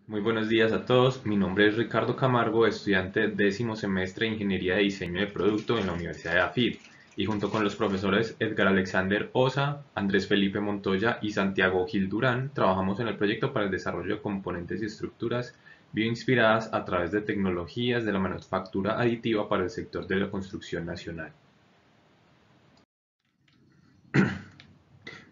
Muy buenos días a todos, mi nombre es Ricardo Camargo, estudiante décimo semestre de Ingeniería de Diseño de Producto en la Universidad de AFID, y junto con los profesores Edgar Alexander Osa, Andrés Felipe Montoya y Santiago Gil Durán, trabajamos en el proyecto para el desarrollo de componentes y estructuras bioinspiradas a través de tecnologías de la manufactura aditiva para el sector de la construcción nacional.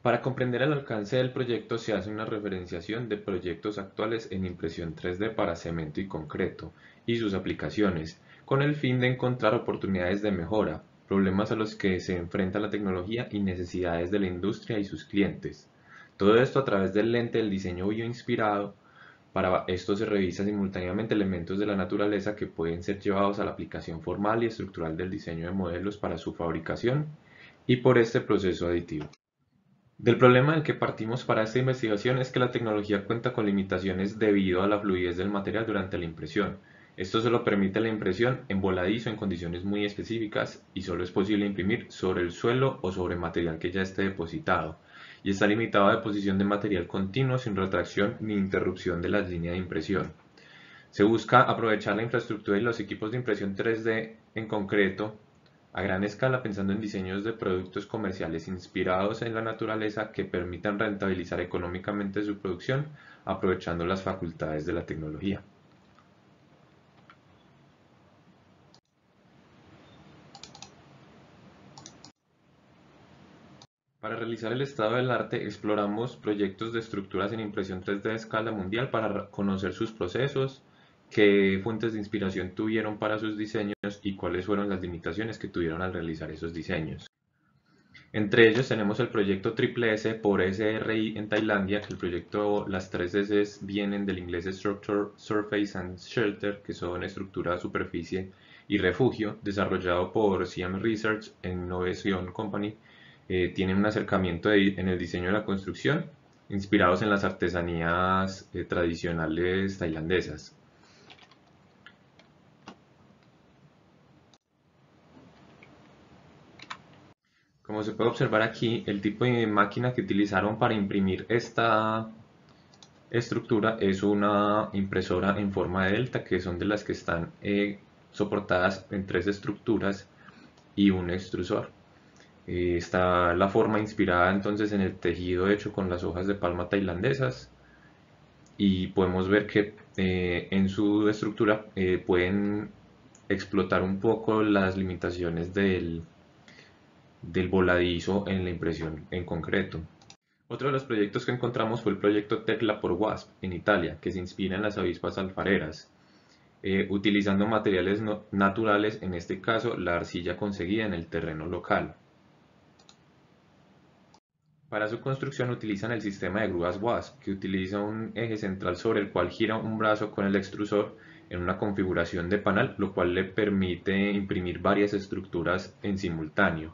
Para comprender el alcance del proyecto se hace una referenciación de proyectos actuales en impresión 3D para cemento y concreto y sus aplicaciones, con el fin de encontrar oportunidades de mejora, problemas a los que se enfrenta la tecnología y necesidades de la industria y sus clientes. Todo esto a través del lente del diseño bioinspirado. Para esto se revisa simultáneamente elementos de la naturaleza que pueden ser llevados a la aplicación formal y estructural del diseño de modelos para su fabricación y por este proceso aditivo. Del problema del que partimos para esta investigación es que la tecnología cuenta con limitaciones debido a la fluidez del material durante la impresión. Esto solo permite la impresión en voladizo en condiciones muy específicas y solo es posible imprimir sobre el suelo o sobre material que ya esté depositado, y está limitado a deposición de material continuo sin retracción ni interrupción de las líneas de impresión. Se busca aprovechar la infraestructura y los equipos de impresión 3D en concreto a gran escala, pensando en diseños de productos comerciales inspirados en la naturaleza que permitan rentabilizar económicamente su producción, aprovechando las facultades de la tecnología. Para realizar el estado del arte, exploramos proyectos de estructuras en impresión 3D a escala mundial para conocer sus procesos, qué fuentes de inspiración tuvieron para sus diseños y cuáles fueron las limitaciones que tuvieron al realizar esos diseños. Entre ellos tenemos el proyecto Triple S por SRI en Tailandia, que el proyecto, las tres S vienen del inglés Structure, Surface and Shelter, que son estructura, superficie y refugio, desarrollado por CM Research en Innovation Company. Tienen un acercamiento en el diseño de la construcción, inspirados en las artesanías tradicionales tailandesas. Como se puede observar aquí, el tipo de máquina que utilizaron para imprimir esta estructura es una impresora en forma de delta, que son de las que están soportadas en tres estructuras y un extrusor. Está la forma inspirada entonces en el tejido hecho con las hojas de palma tailandesas, y podemos ver que en su estructura pueden explotar un poco las limitaciones del voladizo en la impresión en concreto. Otro de los proyectos que encontramos fue el proyecto Tecla por Wasp en Italia, que se inspira en las avispas alfareras, utilizando materiales naturales, en este caso la arcilla conseguida en el terreno local. Para su construcción utilizan el sistema de grúas Wasp, que utiliza un eje central sobre el cual gira un brazo con el extrusor en una configuración de panel, lo cual le permite imprimir varias estructuras en simultáneo.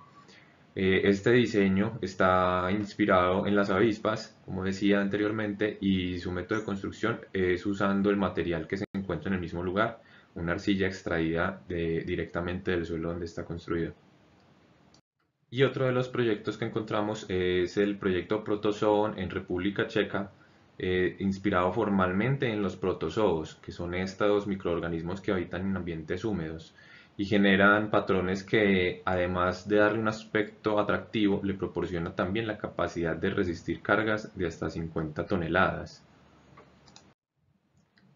Este diseño está inspirado en las avispas, como decía anteriormente, y su método de construcción es usando el material que se encuentra en el mismo lugar, una arcilla extraída directamente del suelo donde está construido. Y otro de los proyectos que encontramos es el proyecto Protozoon en República Checa, inspirado formalmente en los protozoos, que son estos microorganismos que habitan en ambientes húmedos y generan patrones que, además de darle un aspecto atractivo, le proporciona también la capacidad de resistir cargas de hasta 50 toneladas.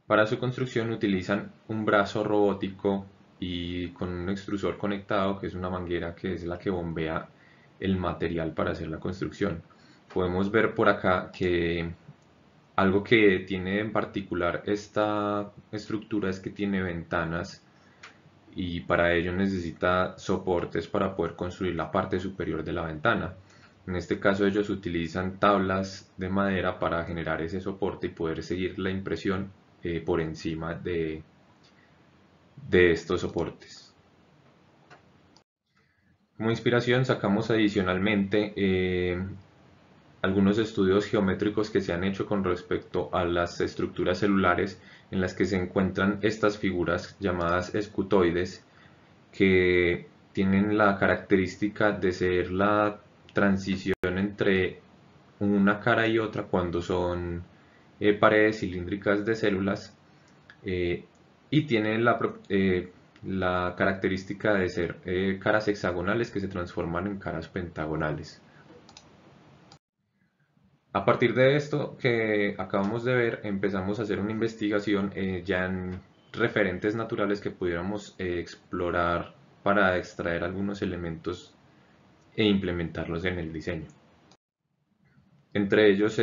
Para su construcción utilizan un brazo robótico y con un extrusor conectado, que es una manguera que es la que bombea el material para hacer la construcción. Podemos ver por acá que algo que tiene en particular esta estructura es que tiene ventanas, y para ello necesita soportes para poder construir la parte superior de la ventana. En este caso ellos utilizan tablas de madera para generar ese soporte y poder seguir la impresión por encima de estos soportes. Como inspiración sacamos adicionalmente algunos estudios geométricos que se han hecho con respecto a las estructuras celulares en las que se encuentran estas figuras llamadas escutoides, que tienen la característica de ser la transición entre una cara y otra cuando son paredes cilíndricas de células y tiene la característica de ser caras hexagonales que se transforman en caras pentagonales. A partir de esto que acabamos de ver, empezamos a hacer una investigación ya en referentes naturales que pudiéramos explorar para extraer algunos elementos e implementarlos en el diseño. Entre ellos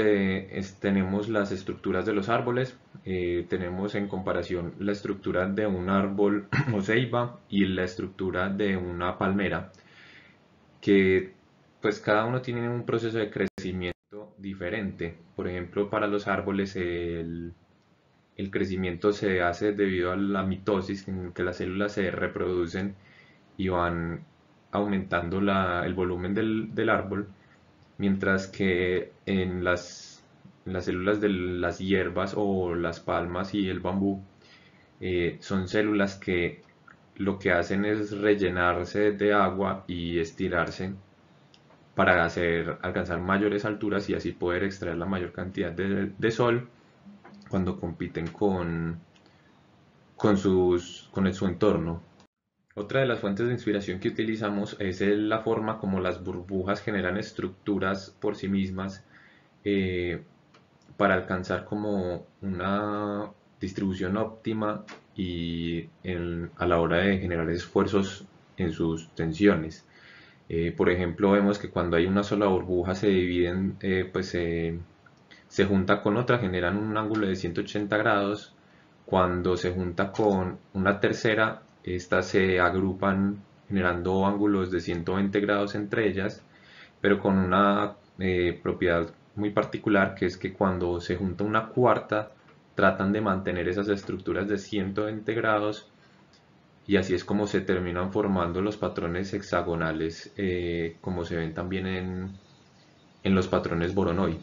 tenemos las estructuras de los árboles, tenemos en comparación la estructura de un árbol o ceiba y la estructura de una palmera, que pues cada uno tiene un proceso de crecimiento diferente. Por ejemplo, para los árboles el crecimiento se hace debido a la mitosis, en que las células se reproducen y van aumentando el volumen del árbol, mientras que en las células de las hierbas o las palmas y el bambú son células que lo que hacen es rellenarse de agua y estirarse para alcanzar mayores alturas y así poder extraer la mayor cantidad de sol cuando compiten con su entorno. Otra de las fuentes de inspiración que utilizamos es la forma como las burbujas generan estructuras por sí mismas eh, para alcanzar como una distribución óptima y a la hora de generar esfuerzos en sus tensiones. Por ejemplo, vemos que cuando hay una sola burbuja se dividen, se junta con otra, generan un ángulo de 180 grados. Cuando se junta con una tercera, estas se agrupan generando ángulos de 120 grados entre ellas, pero con una propiedad muy particular, que es que cuando se junta una cuarta, tratan de mantener esas estructuras de 120 grados y así es como se terminan formando los patrones hexagonales, como se ven también en los patrones Voronoi,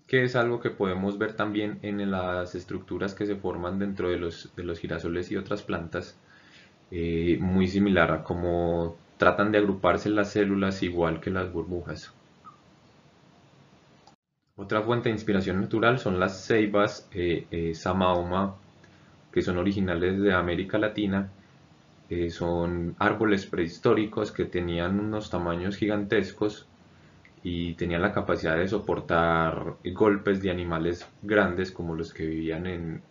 que es algo que podemos ver también en las estructuras que se forman dentro de los girasoles y otras plantas, muy similar a cómo tratan de agruparse las células igual que las burbujas. Otra fuente de inspiración natural son las ceibas Samauma, que son originales de América Latina. Son árboles prehistóricos que tenían unos tamaños gigantescos y tenían la capacidad de soportar golpes de animales grandes como los que vivían en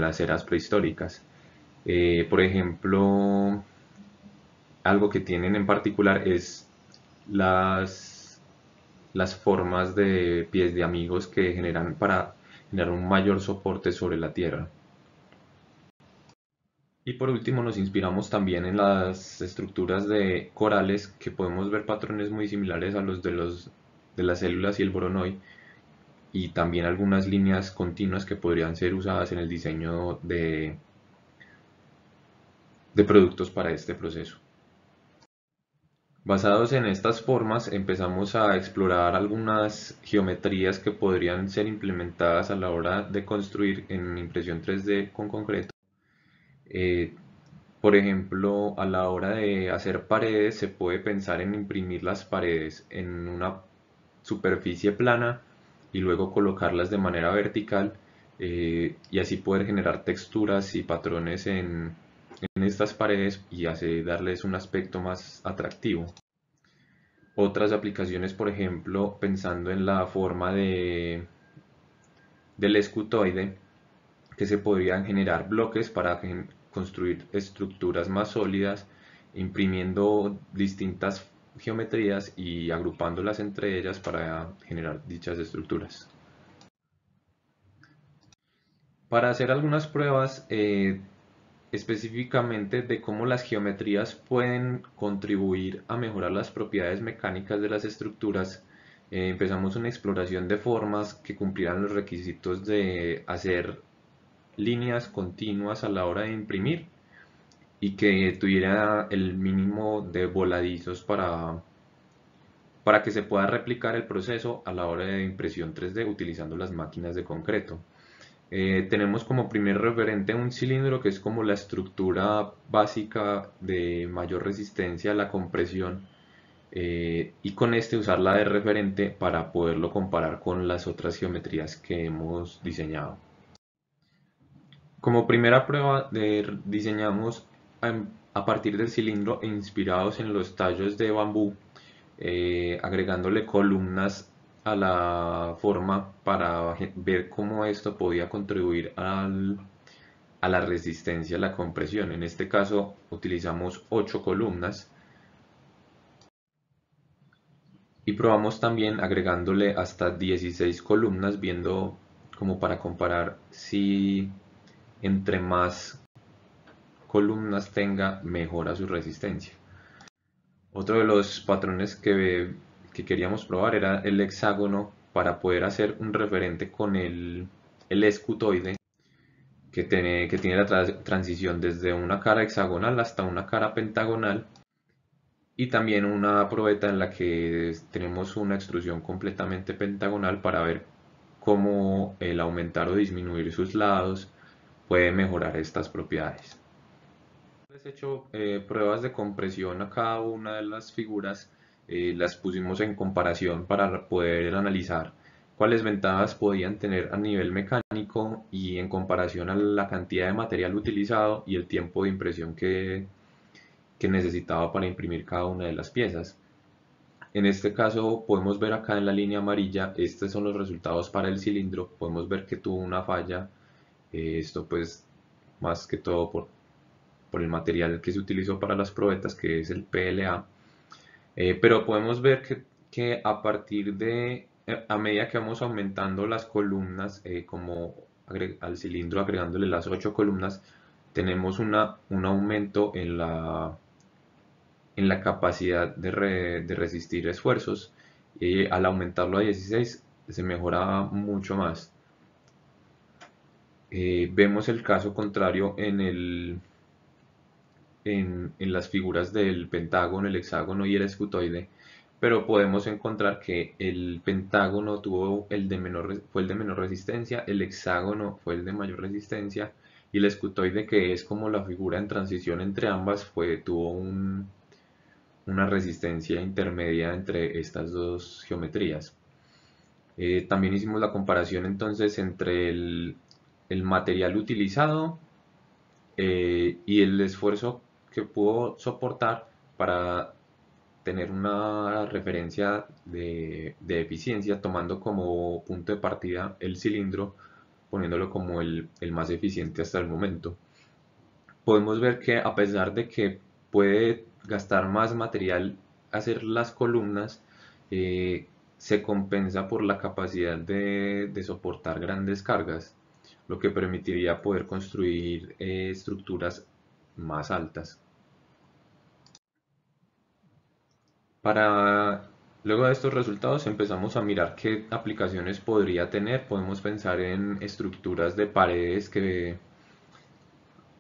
las eras prehistóricas. Por ejemplo, algo que tienen en particular es las formas de pies de amigos que generan para generar un mayor soporte sobre la tierra. Y por último nos inspiramos también en las estructuras de corales, que podemos ver patrones muy similares a los de las células y el Voronoi, y también algunas líneas continuas que podrían ser usadas en el diseño de productos para este proceso. Basados en estas formas empezamos a explorar algunas geometrías que podrían ser implementadas a la hora de construir en impresión 3D con concreto. Eh, por ejemplo, a la hora de hacer paredes se puede pensar en imprimir las paredes en una superficie plana y luego colocarlas de manera vertical, y así poder generar texturas y patrones en estas paredes y así darles un aspecto más atractivo. Otras aplicaciones, por ejemplo, pensando en la forma del escutoide, que se podrían generar bloques para construir estructuras más sólidas, imprimiendo distintas geometrías y agrupándolas entre ellas para generar dichas estructuras. Para hacer algunas pruebas específicamente de cómo las geometrías pueden contribuir a mejorar las propiedades mecánicas de las estructuras, empezamos una exploración de formas que cumplieran los requisitos de hacer líneas continuas a la hora de imprimir y que tuviera el mínimo de voladizos para que se pueda replicar el proceso a la hora de impresión 3D utilizando las máquinas de concreto. Tenemos como primer referente un cilindro, que es como la estructura básica de mayor resistencia a la compresión y con este usarla de referente para poderlo comparar con las otras geometrías que hemos diseñado. Como primera prueba diseñamos a partir del cilindro e inspirados en los tallos de bambú, agregándole columnas a la forma para ver cómo esto podía contribuir a la resistencia a la compresión. En este caso utilizamos 8 columnas y probamos también agregándole hasta 16 columnas, viendo como para comparar si entre más columnas tenga, mejora su resistencia. Otro de los patrones que queríamos probar era el hexágono para poder hacer un referente con el escutoide que tiene la transición desde una cara hexagonal hasta una cara pentagonal, y también una probeta en la que tenemos una extrusión completamente pentagonal para ver cómo el aumentar o disminuir sus lados puede mejorar estas propiedades. Les he hecho pruebas de compresión a cada una de las figuras, las pusimos en comparación para poder analizar cuáles ventajas podían tener a nivel mecánico y en comparación a la cantidad de material utilizado y el tiempo de impresión que necesitaba para imprimir cada una de las piezas. En este caso podemos ver acá en la línea amarilla, estos son los resultados para el cilindro, podemos ver que tuvo una falla, esto pues más que todo por el material que se utilizó para las probetas, que es el PLA. Pero podemos ver que a partir de, a medida que vamos aumentando las columnas, como al cilindro agregándole las 8 columnas, tenemos un aumento en la capacidad de resistir esfuerzos, y al aumentarlo a 16 se mejora mucho más. Vemos el caso contrario en las figuras del pentágono, el hexágono y el escutoide, pero podemos encontrar que el pentágono fue el de menor resistencia, el hexágono fue el de mayor resistencia, y el escutoide, que es como la figura en transición entre ambas, tuvo una resistencia intermedia entre estas dos geometrías. También hicimos la comparación entonces entre el material utilizado y el esfuerzo que pudo soportar para tener una referencia de eficiencia, tomando como punto de partida el cilindro, poniéndolo como el más eficiente hasta el momento. Podemos ver que a pesar de que puede gastar más material hacer las columnas, se compensa por la capacidad de soportar grandes cargas, lo que permitiría poder construir estructuras más altas. Luego de estos resultados empezamos a mirar qué aplicaciones podría tener. Podemos pensar en estructuras de paredes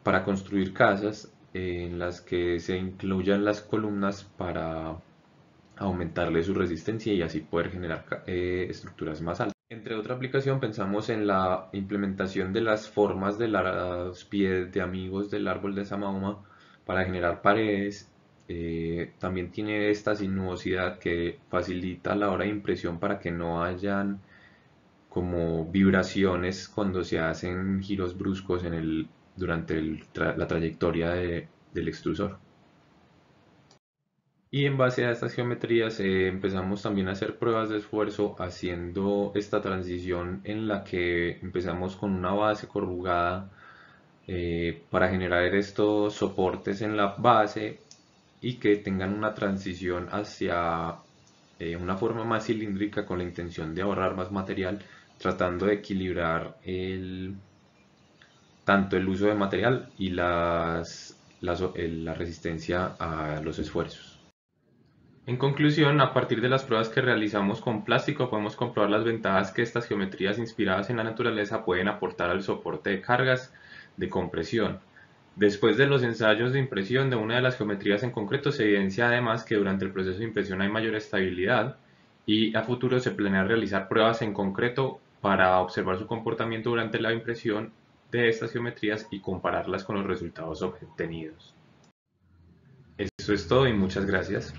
para construir casas, en las que se incluyan las columnas para aumentarle su resistencia y así poder generar estructuras más altas. Entre otra aplicación pensamos en la implementación de las formas de los pies de amigos del árbol de Samauma para generar paredes. También tiene esta sinuosidad que facilita la hora de impresión para que no hayan como vibraciones cuando se hacen giros bruscos durante la trayectoria del extrusor. Y en base a estas geometrías empezamos también a hacer pruebas de esfuerzo haciendo esta transición en la que empezamos con una base corrugada para generar estos soportes en la base y que tengan una transición hacia una forma más cilíndrica con la intención de ahorrar más material, tratando de equilibrar tanto el uso de material y la resistencia a los esfuerzos. En conclusión, a partir de las pruebas que realizamos con plástico, podemos comprobar las ventajas que estas geometrías inspiradas en la naturaleza pueden aportar al soporte de cargas de compresión. Después de los ensayos de impresión de una de las geometrías en concreto, se evidencia además que durante el proceso de impresión hay mayor estabilidad, y a futuro se planea realizar pruebas en concreto para observar su comportamiento durante la impresión de estas geometrías y compararlas con los resultados obtenidos. Eso es todo y muchas gracias.